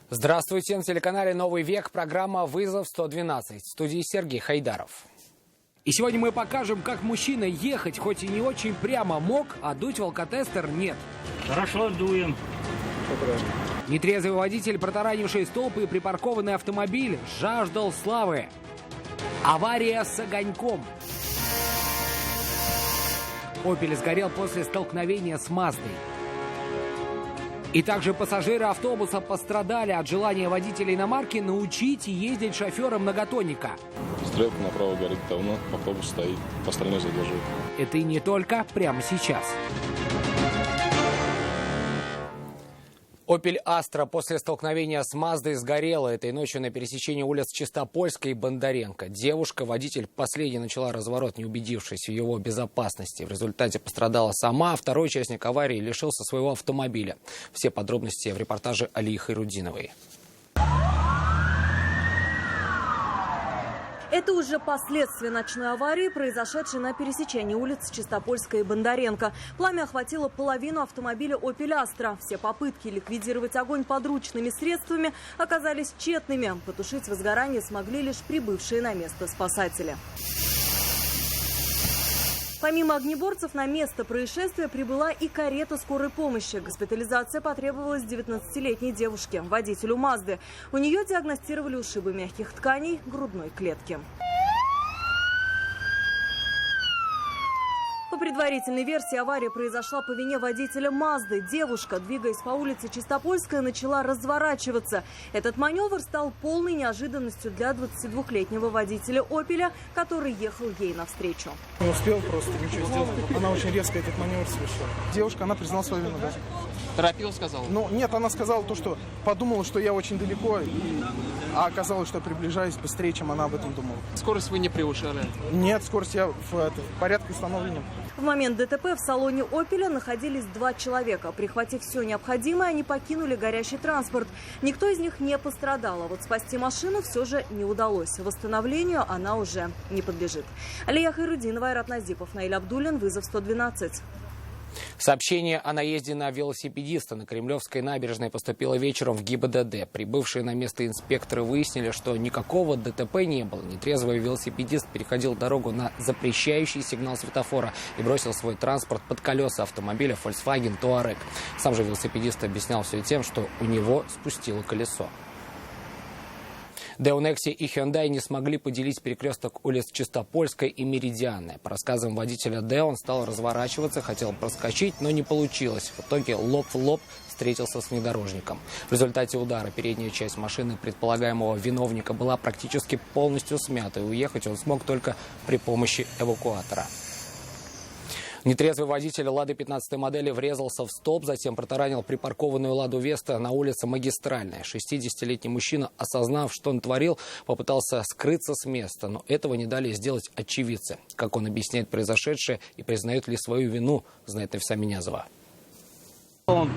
Здравствуйте, на телеканале «Новый век» программа «Вызов 112». В студии Сергей Хайдаров. И сегодня мы покажем, как мужчина ехать, хоть и не очень прямо мог, а дуть в алкотестер нет. Хорошо, дуем. Нетрезвый водитель, протаранивший столб и припаркованный автомобиль, жаждал славы. Авария с огоньком. «Опель» сгорел после столкновения с «Маздой». И также пассажиры автобуса пострадали от желания водителя иномарки научить ездить шофера многотонника. Стрелка направо горит давно, автобус стоит, остальное задерживает. Это и не только прямо сейчас. «Опель Астра» после столкновения с «Маздой» сгорела этой ночью на пересечении улиц Чистопольской и Бондаренко. Девушка-водитель последняя начала разворот, не убедившись в его безопасности. В результате пострадала сама, а второй участник аварии лишился своего автомобиля. Все подробности в репортаже Алии Хайрудиновой. Это уже последствия ночной аварии, произошедшей на пересечении улиц Чистопольской и Бондаренко. Пламя охватило половину автомобиля «Опель Астра». Все попытки ликвидировать огонь подручными средствами оказались тщетными. Потушить возгорание смогли лишь прибывшие на место спасатели. Помимо огнеборцев, на место происшествия прибыла и карета скорой помощи. Госпитализация потребовалась 19-летней девушке, водителю «Мазды». У нее диагностировали ушибы мягких тканей грудной клетки. По предварительной версии, авария произошла по вине водителя «Мазды». Девушка, двигаясь по улице Чистопольская, начала разворачиваться. Этот маневр стал полной неожиданностью для 22-летнего водителя «Опеля», который ехал ей навстречу. Не успел просто ничего сделать. Она очень резко этот маневр совершила. Девушка, она признала свою вину, да? Торопил, сказал? Ну, нет, она сказала то, что подумала, что я очень далеко, а оказалось, что приближаюсь быстрее, чем она об этом думала. Скорость вы не превышали? Нет, скорость я в порядке установлена. В момент ДТП в салоне «Опеля» находились 2 человека. Прихватив все необходимое, они покинули горящий транспорт. Никто из них не пострадал, а вот спасти машину все же не удалось. Восстановлению она уже не подлежит. Алия Хайрудинова, Айрат Назипов, Наиль Абдуллин, «Вызов 112». Сообщение о наезде на велосипедиста на Кремлевской набережной поступило вечером в ГИБДД. Прибывшие на место инспекторы выяснили, что никакого ДТП не было. Нетрезвый велосипедист переходил дорогу на запрещающий сигнал светофора и бросил свой транспорт под колеса автомобиля Volkswagen Touareg. Сам же велосипедист объяснял все тем, что у него спустило колесо. Део Некси и Hyundai не смогли поделить перекресток улиц Чистопольской и Меридианной. По рассказам водителя Део, он стал разворачиваться, хотел проскочить, но не получилось. В итоге лоб в лоб встретился с внедорожником. В результате удара передняя часть машины предполагаемого виновника была практически полностью смята, и уехать он смог только при помощи эвакуатора. Нетрезвый водитель «Лады» 15-й модели врезался в столб, затем протаранил припаркованную «Ладу Веста» на улице Магистральная. 60-летний мужчина, осознав, что он творил, попытался скрыться с места, но этого не дали сделать очевидцы. Как он объясняет произошедшее и признает ли свою вину, знает Нависа Минязова. Он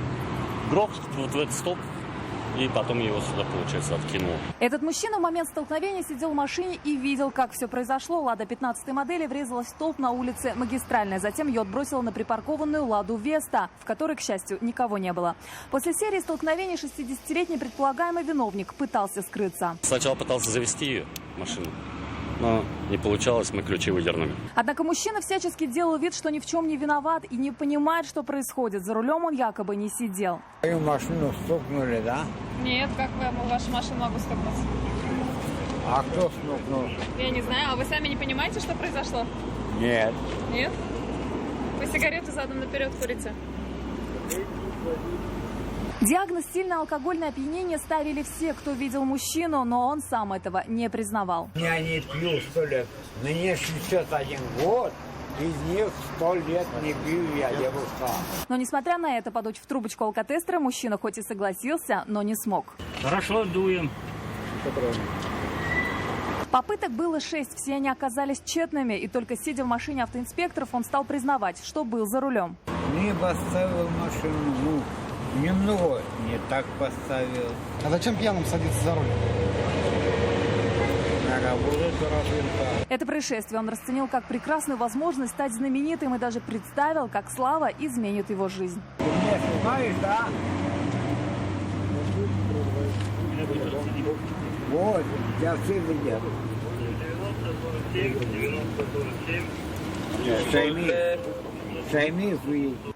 грохнул вот в этот столб, и потом его сюда, получается, откинул. Этот мужчина в момент столкновения сидел в машине и видел, как все произошло. «Лада» 15-й модели врезалась в столб на улице Магистральная. Затем ее отбросила на припаркованную «Ладу Веста», в которой, к счастью, никого не было. После серии столкновений 60-летний предполагаемый виновник пытался скрыться. Сначала пытался завести ее, машину, но не получалось, мы ключи выдернули. Однако мужчина всячески делал вид, что ни в чем не виноват и не понимает, что происходит. За рулем он якобы не сидел. Мою машину стукнули, да? Нет, как вы вашу машину могу стукнуть? А кто стукнул? Я не знаю, а вы сами не понимаете, что произошло? Нет. Нет? Вы сигарету задом наперед курите? Диагноз «сильное алкогольное опьянение» ставили все, кто видел мужчину, но он сам этого не признавал. Я не пью 100 лет. Мне 61 год. Из них 100 лет не пью я, девушка. Но несмотря на это, подуть в трубочку алкотестера мужчина хоть и согласился, но не смог. Хорошо, дуем. Попыток было 6, все они оказались тщетными, и только сидя в машине автоинспекторов, он стал признавать, что был за рулем. Не поставил машину, немного не так поставил. А зачем пьяным садиться за руль? На работу работа. Это происшествие он расценил как прекрасную возможность стать знаменитым и даже представил, как слава изменит его жизнь. Ты меня снимаешь, да? Вот, я все видел.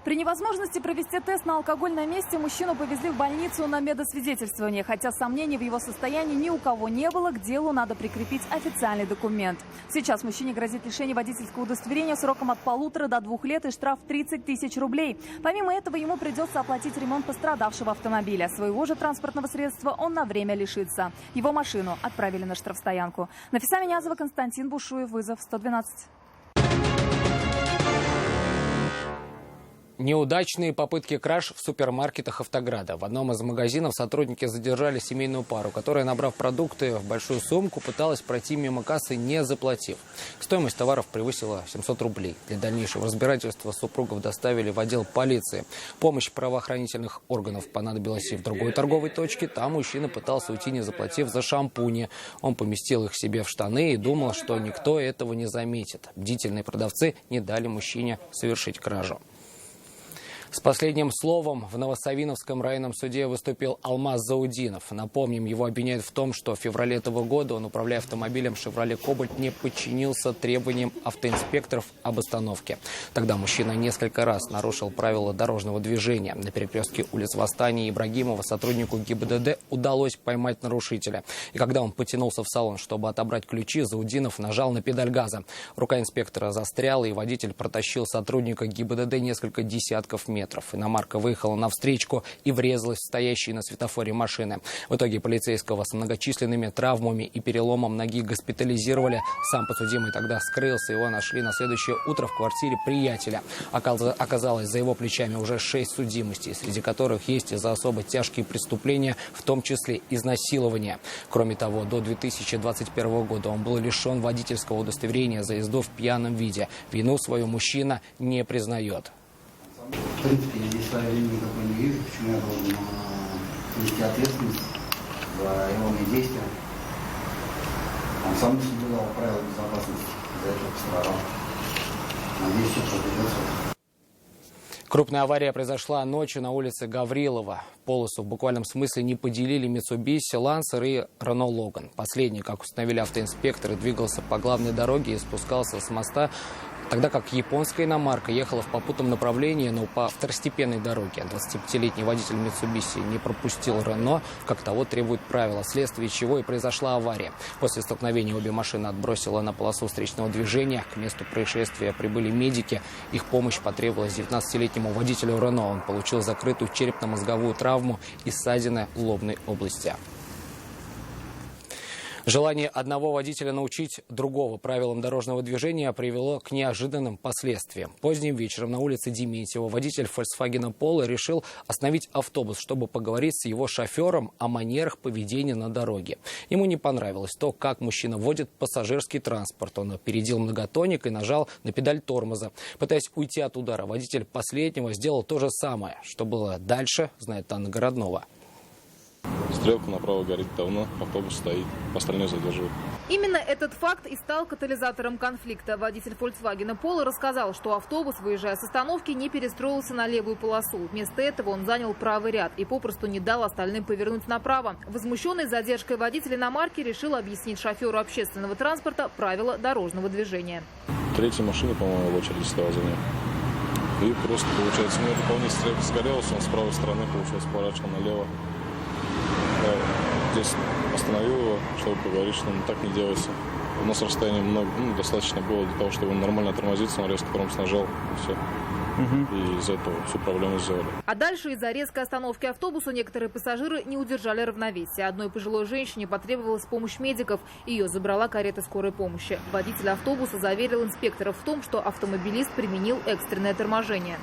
При невозможности провести тест на алкоголь на месте мужчину повезли в больницу на медосвидетельствование. Хотя сомнений в его состоянии ни у кого не было, к делу надо прикрепить официальный документ. Сейчас мужчине грозит лишение водительского удостоверения сроком от 1,5 до 2 лет и штраф 30 тысяч рублей. Помимо этого, ему придется оплатить ремонт пострадавшего автомобиля. Своего же транспортного средства он на время лишится. Его машину отправили на штрафстоянку. Нафиса Минязова, Константин Бушуев, вызов 112. Неудачные попытки краж в супермаркетах Автограда. В одном из магазинов сотрудники задержали семейную пару, которая, набрав продукты в большую сумку, пыталась пройти мимо кассы, не заплатив. Стоимость товаров превысила 700 рублей. Для дальнейшего разбирательства супругов доставили в отдел полиции. Помощь правоохранительных органов понадобилась и в другой торговой точке. Там мужчина пытался уйти, не заплатив за шампуни. Он поместил их себе в штаны и думал, что никто этого не заметит. Бдительные продавцы не дали мужчине совершить кражу. С последним словом в Новосавиновском районном суде выступил Алмаз Заудинов. Напомним, его обвиняют в том, что в феврале этого года он, управляя автомобилем «Шевроле Кобальт», не подчинился требованиям автоинспекторов об остановке. Тогда мужчина несколько раз нарушил правила дорожного движения. На перекрестке улиц Восстания и Ибрагимова сотруднику ГИБДД удалось поймать нарушителя. И когда он потянулся в салон, чтобы отобрать ключи, Заудинов нажал на педаль газа. Рука инспектора застряла, и водитель протащил сотрудника ГИБДД несколько десятков метров. Иномарка выехала навстречку и врезалась в стоящие на светофоре машины. В итоге полицейского с многочисленными травмами и переломом ноги госпитализировали. Сам подсудимый тогда скрылся. Его нашли на следующее утро в квартире приятеля. Оказалось, за его плечами уже 6 судимостей, среди которых есть и за особо тяжкие преступления, в том числе изнасилование. Кроме того, до 2021 года он был лишен водительского удостоверения за езду в пьяном виде. Вину свою мужчина не признает. В принципе, я здесь своей вины никакой не вижу, почему я должен нести ответственность за его действия. Он сам соблюдал правила безопасности, за это пострадал. Надеюсь, все разберется. Крупная авария произошла ночью на улице Гаврилова. Полосу в буквальном смысле не поделили Mitsubishi Lancer и Renault Logan. Последний, как установили автоинспекторы, двигался по главной дороге и спускался с моста, тогда как японская иномарка ехала в попутном направлении, но по второстепенной дороге. 25-летний водитель Mitsubishi не пропустил Renault, как того требуют правила, вследствие чего и произошла авария. После столкновения обе машины отбросило на полосу встречного движения. К месту происшествия прибыли медики. Их помощь потребовалась 19-летнему водителю Renault. Он получил закрытую черепно-мозговую травму и ссадины в лобной области. Желание одного водителя научить другого правилам дорожного движения привело к неожиданным последствиям. Поздним вечером на улице Дементьева водитель Volkswagen Polo решил остановить автобус, чтобы поговорить с его шофером о манерах поведения на дороге. Ему не понравилось то, как мужчина водит пассажирский транспорт. Он опередил многотонник и нажал на педаль тормоза. Пытаясь уйти от удара, водитель последнего сделал то же самое. Что было дальше, знает Анна Городнова. Стрелка направо горит давно, автобус стоит, остальные задерживают. Именно этот факт и стал катализатором конфликта. Водитель Volkswagen Polo рассказал, что автобус, выезжая с остановки, не перестроился на левую полосу. Вместо этого он занял правый ряд и попросту не дал остальным повернуть направо. Возмущенный задержкой водитель иномарки решил объяснить шоферу общественного транспорта правила дорожного движения. Третья машина, по-моему, в очереди стояла за ним. И просто, получается, у него дополнительная стрелка сгорелась, он с правой стороны, получается, поворачивал налево. Здесь остановил его, чтобы поговорить, что так не делается. У нас расстояние достаточно было для того, чтобы он нормально тормозиться, он резко тормоз нажал, и все. И из-за этого всю проблему сделали. А дальше из-за резкой остановки автобуса некоторые пассажиры не удержали равновесия. Одной пожилой женщине потребовалась помощь медиков. Ее забрала карета скорой помощи. Водитель автобуса заверил инспекторов в том, что автомобилист применил экстренное торможение.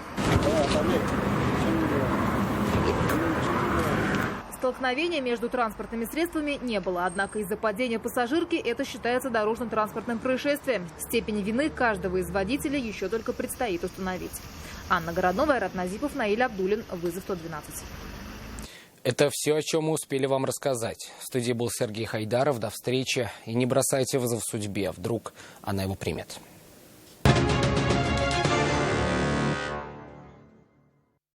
Столкновения между транспортными средствами не было. Однако из-за падения пассажирки это считается дорожно-транспортным происшествием. Степень вины каждого из водителей еще только предстоит установить. Анна Городнова, Айрат Назипов, Наиль Абдулин. Вызов 112. Это все, о чем мы успели вам рассказать. В студии был Сергей Хайдаров. До встречи. И не бросайте вызов судьбе. Вдруг она его примет.